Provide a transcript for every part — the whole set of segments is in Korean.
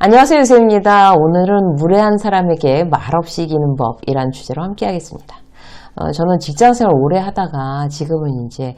안녕하세요, 유세입니다. 오늘은 무례한 사람에게 말없이 이기는 법이라는 주제로 함께 하겠습니다. 저는 직장생활 오래 하다가 지금은 이제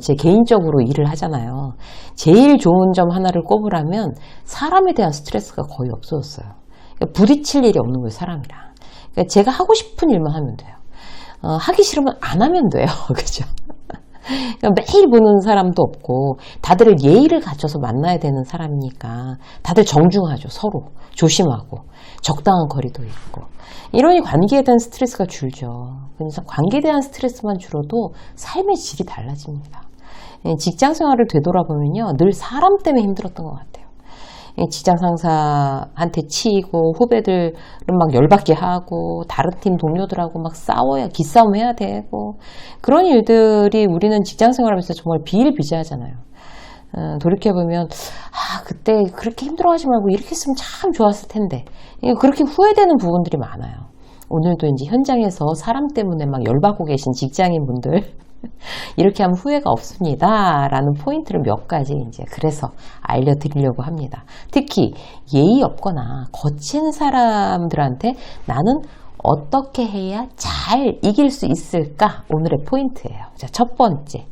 제 개인적으로 일을 하잖아요. 제일 좋은 점 하나를 꼽으라면 사람에 대한 스트레스가 거의 없어졌어요. 그러니까 부딪힐 일이 없는 거예요, 사람이랑. 그러니까 제가 하고 싶은 일만 하면 돼요. 하기 싫으면 안 하면 돼요. 그죠? 그러니까 매일 보는 사람도 없고 다들 예의를 갖춰서 만나야 되는 사람이니까 다들 정중하죠. 서로 조심하고 적당한 거리도 있고 이러니 관계에 대한 스트레스가 줄죠. 그래서 관계에 대한 스트레스만 줄어도 삶의 질이 달라집니다. 직장 생활을 되돌아보면요, 늘 사람 때문에 힘들었던 것 같아요. 직장 상사한테 치이고 후배들은 막 열받게 하고 다른 팀 동료들하고 막 싸워야 기싸움 해야 되고 그런 일들이 우리는 직장 생활하면서 정말 비일비재하잖아요. 돌이켜보면 그때 그렇게 힘들어하지 말고 이렇게 했으면 참 좋았을 텐데 그렇게 후회되는 부분들이 많아요. 오늘도 이제 현장에서 사람 때문에 막 열받고 계신 직장인분들 이렇게 하면 후회가 없습니다. 라는 포인트를 몇 가지 이제 그래서 알려드리려고 합니다. 특히 예의 없거나 거친 사람들한테 나는 어떻게 해야 잘 이길 수 있을까? 오늘의 포인트예요. 자, 첫 번째.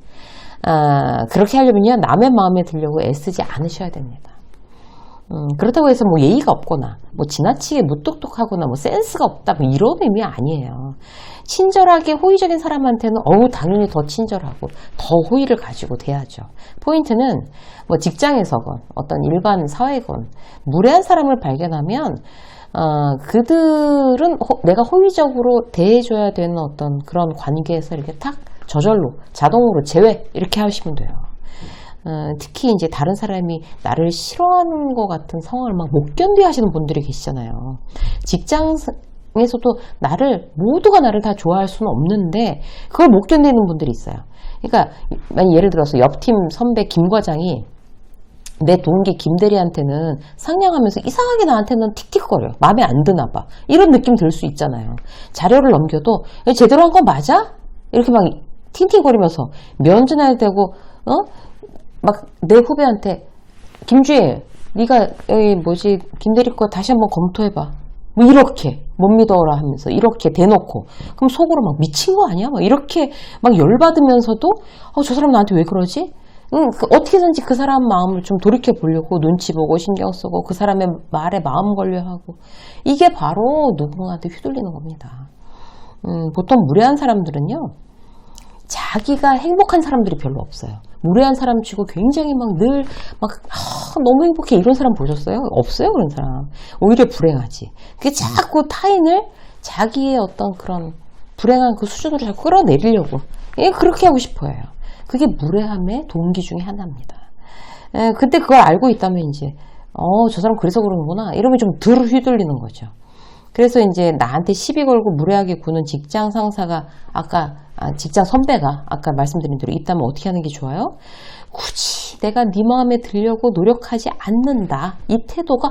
그렇게 하려면요, 남의 마음에 들려고 애쓰지 않으셔야 됩니다. 그렇다고 해서 뭐 예의가 없거나 뭐 지나치게 무뚝뚝하거나 뭐 센스가 없다 뭐 이런 의미 아니에요. 친절하게 호의적인 사람한테는 당연히 더 친절하고 더 호의를 가지고 대하죠. 포인트는 뭐 직장에서건 어떤 일반 사회건 무례한 사람을 발견하면 그들은 내가 호의적으로 대해줘야 되는 어떤 그런 관계에서 이렇게 탁 저절로 자동으로 제외 이렇게 하시면 돼요. 특히 이제 다른 사람이 나를 싫어하는 것 같은 상황을 막 못 견뎌 하시는 분들이 계시잖아요. 직장에서도 모두가 나를 다 좋아할 수는 없는데 그걸 못 견디는 분들이 있어요. 그러니까 예를 들어서 옆팀 선배 김 과장이 내 동기 김대리한테는 상냥하면서 이상하게 나한테는 틱틱거려. 마음에 안 드나 봐. 이런 느낌 들 수 있잖아요. 자료를 넘겨도 제대로 한 건 맞아? 이렇게 막 팅팅거리면서 면전해야 되고 막 내 후배한테 김주혜 네가 여기 김대리 거 다시 한번 검토해봐. 뭐 이렇게 못 믿어라 하면서 이렇게 대놓고 그럼 속으로 막 미친 거 아니야? 막 이렇게 막 열받으면서도 저 사람 나한테 왜 그러지? 어떻게든지 그 사람 마음을 좀 돌이켜 보려고 눈치 보고 신경 쓰고 그 사람의 말에 마음 걸려 하고 이게 바로 누군가한테 휘둘리는 겁니다. 보통 무례한 사람들은요, 자기가 행복한 사람들이 별로 없어요. 무례한 사람 치고 굉장히 너무 행복해 이런 사람 보셨어요? 없어요, 그런 사람. 오히려 불행하지. 그게 자꾸 타인을 자기의 어떤 그런 불행한 그 수준으로 자꾸 끌어내리려고 그렇게 하고 싶어요. 그게 무례함의 동기 중에 하나입니다. 근데 그걸 알고 있다면 이제 저 사람 그래서 그러는구나 이러면 좀 덜 휘둘리는 거죠. 그래서 이제 나한테 시비 걸고 무례하게 구는 직장 상사가 직장 선배가 아까 말씀드린 대로 있다면 어떻게 하는 게 좋아요? 굳이 내가 네 마음에 들려고 노력하지 않는다. 이 태도가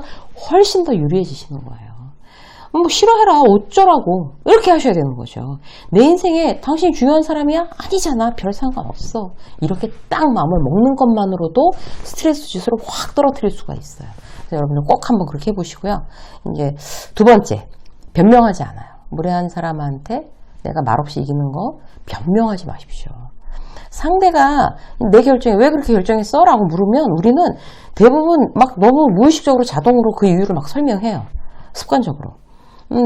훨씬 더 유리해지시는 거예요. 뭐 싫어해라 어쩌라고 이렇게 하셔야 되는 거죠. 내 인생에 당신이 중요한 사람이야? 아니잖아. 별 상관없어. 이렇게 딱 마음을 먹는 것만으로도 스트레스 지수를 확 떨어뜨릴 수가 있어요. 그래서 여러분들 꼭 한번 그렇게 해보시고요. 이제 두 번째, 변명하지 않아요. 무례한 사람한테 내가 말없이 이기는 거 변명하지 마십시오. 상대가 내 결정에 왜 그렇게 결정했어? 라고 물으면 우리는 대부분 막 너무 무의식적으로 자동으로 그 이유를 막 설명해요. 습관적으로.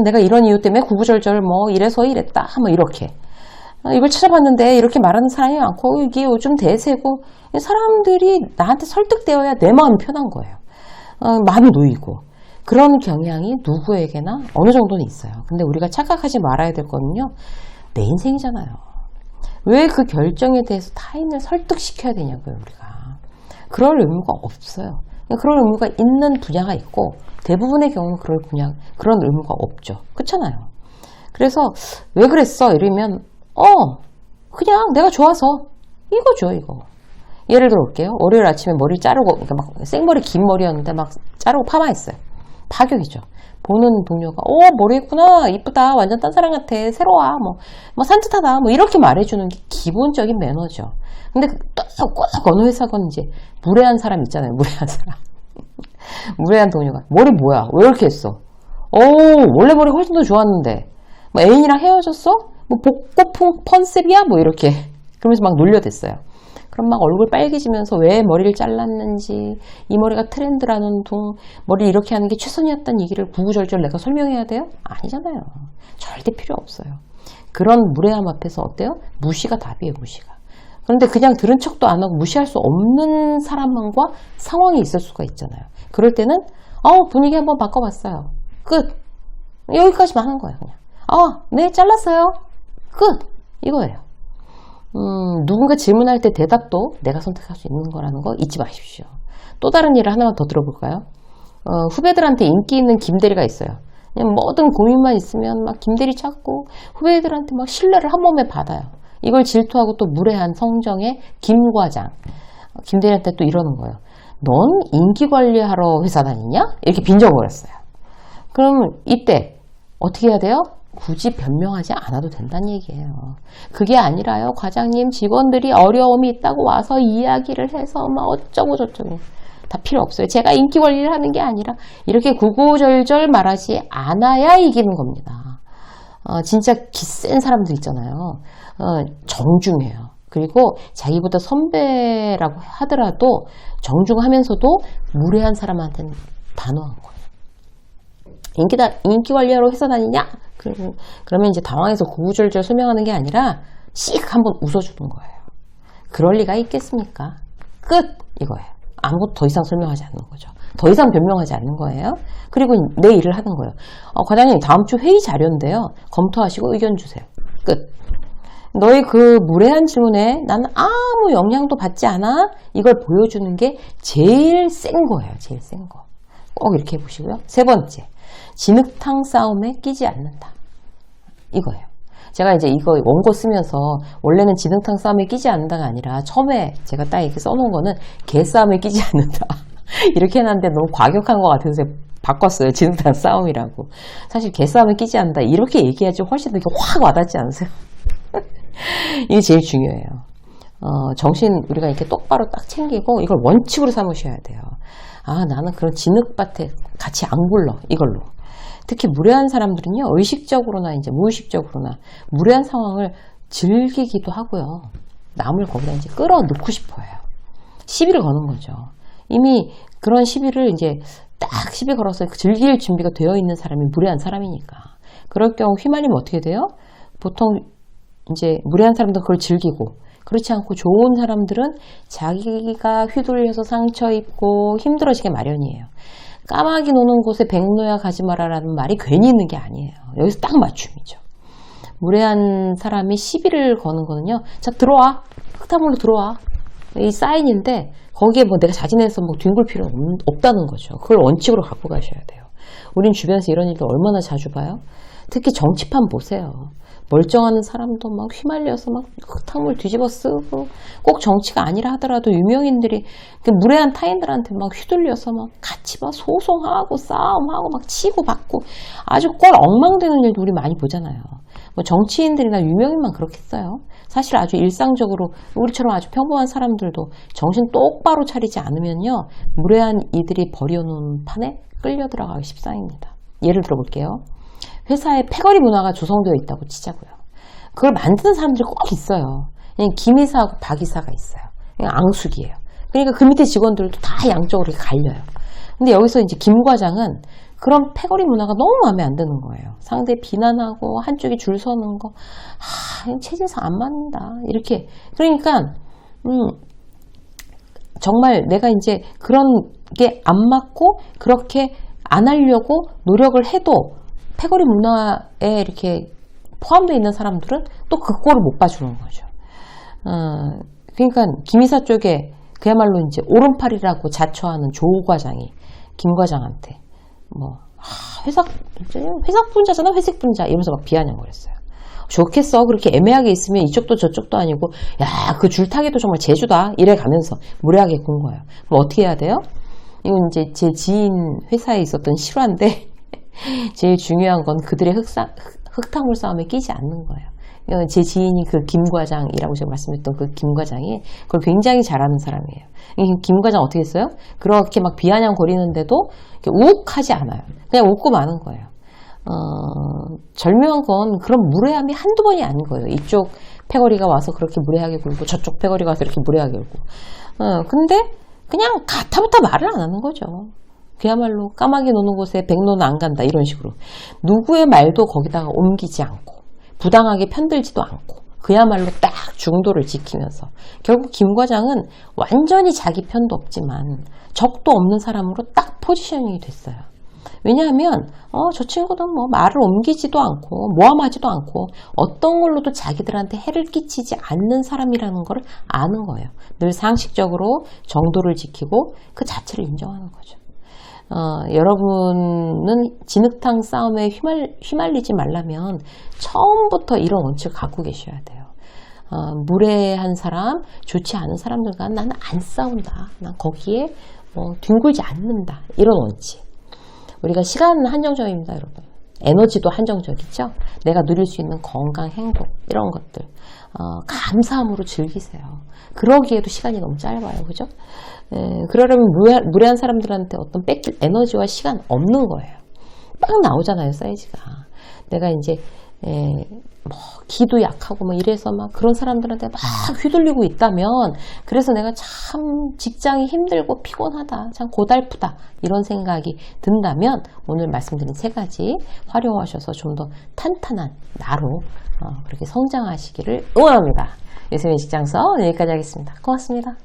내가 이런 이유 때문에 구구절절 뭐 이래서 이랬다. 뭐 이렇게. 이걸 찾아봤는데 이렇게 말하는 사람이 많고 이게 요즘 대세고 사람들이 나한테 설득되어야 내 마음이 편한 거예요. 마음이 놓이고. 그런 경향이 누구에게나 어느 정도는 있어요. 근데 우리가 착각하지 말아야 될 거는요, 내 인생이잖아요. 왜 그 결정에 대해서 타인을 설득시켜야 되냐고요, 우리가. 그럴 의무가 없어요. 그런 의무가 있는 분야가 있고 대부분의 경우는 그런 의무가 없죠. 그렇잖아요. 그래서 왜 그랬어? 이러면 그냥 내가 좋아서 이거죠, 이거. 예를 들어 볼게요. 월요일 아침에 머리 자르고 그러니까 막 생머리 긴 머리였는데 막 자르고 파마했어요. 파격이죠. 보는 동료가 머리 했구나 이쁘다 완전 딴 사람 같아 새로 와 뭐 산뜻하다 뭐 이렇게 말해주는 게 기본적인 매너죠. 근데 꼭 어느 회사건 이제 무례한 사람 있잖아요. 무례한 사람 무례한 동료가 머리 뭐야? 왜 이렇게 했어? 원래 머리 훨씬 더 좋았는데 뭐 애인이랑 헤어졌어? 뭐 복고풍 컨셉이야? 뭐 이렇게 그러면서 막 놀려댔어요. 그럼 막 얼굴 빨개지면서 왜 머리를 잘랐는지 이 머리가 트렌드라는 둥 머리 이렇게 하는 게 최선이었다는 얘기를 구구절절 내가 설명해야 돼요? 아니잖아요. 절대 필요 없어요. 그런 무례함 앞에서 어때요? 무시가 답이에요. 무시가. 그런데 그냥 들은 척도 안 하고 무시할 수 없는 사람과 상황이 있을 수가 있잖아요. 그럴 때는 분위기 한번 바꿔봤어요. 끝. 여기까지만 하는 거예요. 그냥. 네, 잘랐어요. 끝. 이거예요. 누군가 질문할 때 대답도 내가 선택할 수 있는 거라는 거 잊지 마십시오. 또 다른 예를 하나만 더 들어볼까요? 후배들한테 인기 있는 김대리가 있어요. 그냥 뭐든 고민만 있으면 막 김대리 찾고 후배들한테 막 신뢰를 한 몸에 받아요. 이걸 질투하고 또 무례한 성정의 김과장. 김대리한테 또 이러는 거예요. 넌 인기 관리하러 회사 다니냐? 이렇게 빈정거렸어요. 그럼 이때 어떻게 해야 돼요? 굳이 변명하지 않아도 된다는 얘기예요. 그게 아니라요. 과장님 직원들이 어려움이 있다고 와서 이야기를 해서 막 어쩌고 저쩌고 다 필요 없어요. 제가 인기 관리를 하는 게 아니라 이렇게 구구절절 말하지 않아야 이기는 겁니다. 진짜 기센 사람들 있잖아요. 정중해요. 그리고 자기보다 선배라고 하더라도 정중하면서도 무례한 사람한테는 단호한 거예요. 인기 관리하러 회사 다니냐? 그러면 이제 당황해서 구구절절 설명하는 게 아니라 씩 한번 웃어주는 거예요. 그럴 리가 있겠습니까? 끝! 이거예요. 아무것도 더 이상 설명하지 않는 거죠. 더 이상 변명하지 않는 거예요. 그리고 내 일을 하는 거예요. 과장님 다음 주 회의 자료인데요. 검토하시고 의견 주세요. 끝. 너의 그 무례한 질문에 나는 아무 영향도 받지 않아? 이걸 보여주는 게 제일 센 거예요. 제일 센 거. 꼭 이렇게 해보시고요. 세 번째. 진흙탕 싸움에 끼지 않는다. 이거예요. 제가 이제 이거 원고 쓰면서 원래는 진흙탕 싸움에 끼지 않는다가 아니라 처음에 제가 딱 이렇게 써놓은 거는 개싸움에 끼지 않는다. 이렇게 해놨는데 너무 과격한 것 같아서 바꿨어요. 진흙탕 싸움이라고. 사실 개싸움에 끼지 않는다. 이렇게 얘기해야지 훨씬 더 이렇게 확 와닿지 않으세요? 이게 제일 중요해요. 정신 우리가 이렇게 똑바로 딱 챙기고 이걸 원칙으로 삼으셔야 돼요. 나는 그런 진흙밭에 같이 안 굴러. 이걸로. 특히 무례한 사람들은요, 의식적으로나 이제 무의식적으로나 무례한 상황을 즐기기도 하고요. 남을 거기다 이제 끌어넣고 싶어요. 시비를 거는 거죠. 이미 그런 시비를 이제 딱 시비 걸어서 즐길 준비가 되어 있는 사람이 무례한 사람이니까. 그럴 경우 휘말리면 어떻게 돼요? 보통 이제 무례한 사람들은 그걸 즐기고, 그렇지 않고 좋은 사람들은 자기가 휘둘려서 상처 입고 힘들어지게 마련이에요. 까마귀 노는 곳에 백노야 가지 마라라는 말이 괜히 있는 게 아니에요. 여기서 딱 맞춤이죠. 무례한 사람이 시비를 거는 거는요. 자, 들어와. 흙탕물로 들어와. 이 사인인데 거기에 뭐 내가 자진해서 뭐 뒹굴 필요는 없다는 거죠. 그걸 원칙으로 갖고 가셔야 돼요. 우린 주변에서 이런 일도 얼마나 자주 봐요? 특히 정치판 보세요. 멀쩡한 사람도 막 휘말려서 막 흙탕물 뒤집어 쓰고 꼭 정치가 아니라 하더라도 유명인들이 무례한 타인들한테 막 휘둘려서 막 같이 막 소송하고 싸움하고 막 치고 받고 아주 꼴 엉망되는 일도 우리 많이 보잖아요. 뭐 정치인들이나 유명인만 그렇겠어요. 사실 아주 일상적으로 우리처럼 아주 평범한 사람들도 정신 똑바로 차리지 않으면요. 무례한 이들이 버려놓은 판에 끌려 들어가기 십상입니다. 예를 들어볼게요. 회사에 패거리 문화가 조성되어 있다고 치자고요. 그걸 만드는 사람들이 꼭 있어요. 그냥 김이사하고 박이사가 있어요. 그냥 앙숙이에요. 그러니까 그 밑에 직원들도 다 양쪽으로 이렇게 갈려요. 근데 여기서 이제 김 과장은 그런 패거리 문화가 너무 마음에 안 드는 거예요. 상대 비난하고 한쪽이 줄 서는 거, 체질상 안 맞는다. 이렇게. 그러니까 정말 내가 이제 그런 게 안 맞고 그렇게 안 하려고 노력을 해도 패거리 문화에 이렇게 포함되어 있는 사람들은 또 그 꼴을 못 봐주는 거죠. 그러니까 김이사 쪽에 그야말로 이제 오른팔이라고 자처하는 조 과장이 김 과장한테 뭐 회사 분자잖아, 회색 분자 이러면서 막 비아냥거렸어요. 좋겠어. 그렇게 애매하게 있으면 이쪽도 저쪽도 아니고 야, 그 줄타기도 정말 재주다 이래 가면서 무례하게 군 거예요. 그럼 어떻게 해야 돼요? 이건 이제 제 지인 회사에 있었던 실화인데 제일 중요한 건 그들의 흙탕물 싸움에 끼지 않는 거예요. 제 지인이 그 김 과장이라고 제가 말씀드렸던 그 김 과장이 그걸 굉장히 잘하는 사람이에요. 김 과장 어떻게 했어요? 그렇게 막 비아냥거리는데도 욱하지 않아요. 그냥 웃고 마는 거예요. 절묘한 건 그런 무례함이 한두 번이 아닌 거예요. 이쪽 패거리가 와서 그렇게 무례하게 굴고 저쪽 패거리가 와서 이렇게 무례하게 굴고. 근데 그냥 가타부타 말을 안 하는 거죠. 그야말로 까마귀 노는 곳에 백로는 안 간다 이런 식으로. 누구의 말도 거기다가 옮기지 않고 부당하게 편들지도 않고 그야말로 딱 중도를 지키면서 결국 김 과장은 완전히 자기 편도 없지만 적도 없는 사람으로 딱 포지셔닝이 됐어요. 왜냐하면 저 친구는 뭐 말을 옮기지도 않고 모함하지도 않고 어떤 걸로도 자기들한테 해를 끼치지 않는 사람이라는 걸 아는 거예요. 늘 상식적으로 정도를 지키고 그 자체를 인정하는 거죠. 여러분은 진흙탕 싸움에 휘말리지 말라면 처음부터 이런 원칙을 갖고 계셔야 돼요. 무례한 사람, 좋지 않은 사람들과 나는 안 싸운다. 난 거기에 뒹굴지 않는다. 이런 원칙. 우리가 시간은 한정적입니다, 여러분. 에너지도 한정적이죠. 내가 누릴 수 있는 건강, 행복 이런 것들 감사함으로 즐기세요. 그러기에도 시간이 너무 짧아요, 그죠? 그러려면 무례한 사람들한테 어떤 뺏길 에너지와 시간 없는 거예요. 막 나오잖아요, 사이즈가. 내가 이제 뭐 기도 약하고 뭐 이래서 막 그런 사람들한테 막 휘둘리고 있다면, 그래서 내가 참 직장이 힘들고 피곤하다, 참 고달프다 이런 생각이 든다면 오늘 말씀드린 세 가지 활용하셔서 좀 더 탄탄한 나로 그렇게 성장하시기를 응원합니다. 유세민 직장서 오늘 여기까지 하겠습니다. 고맙습니다.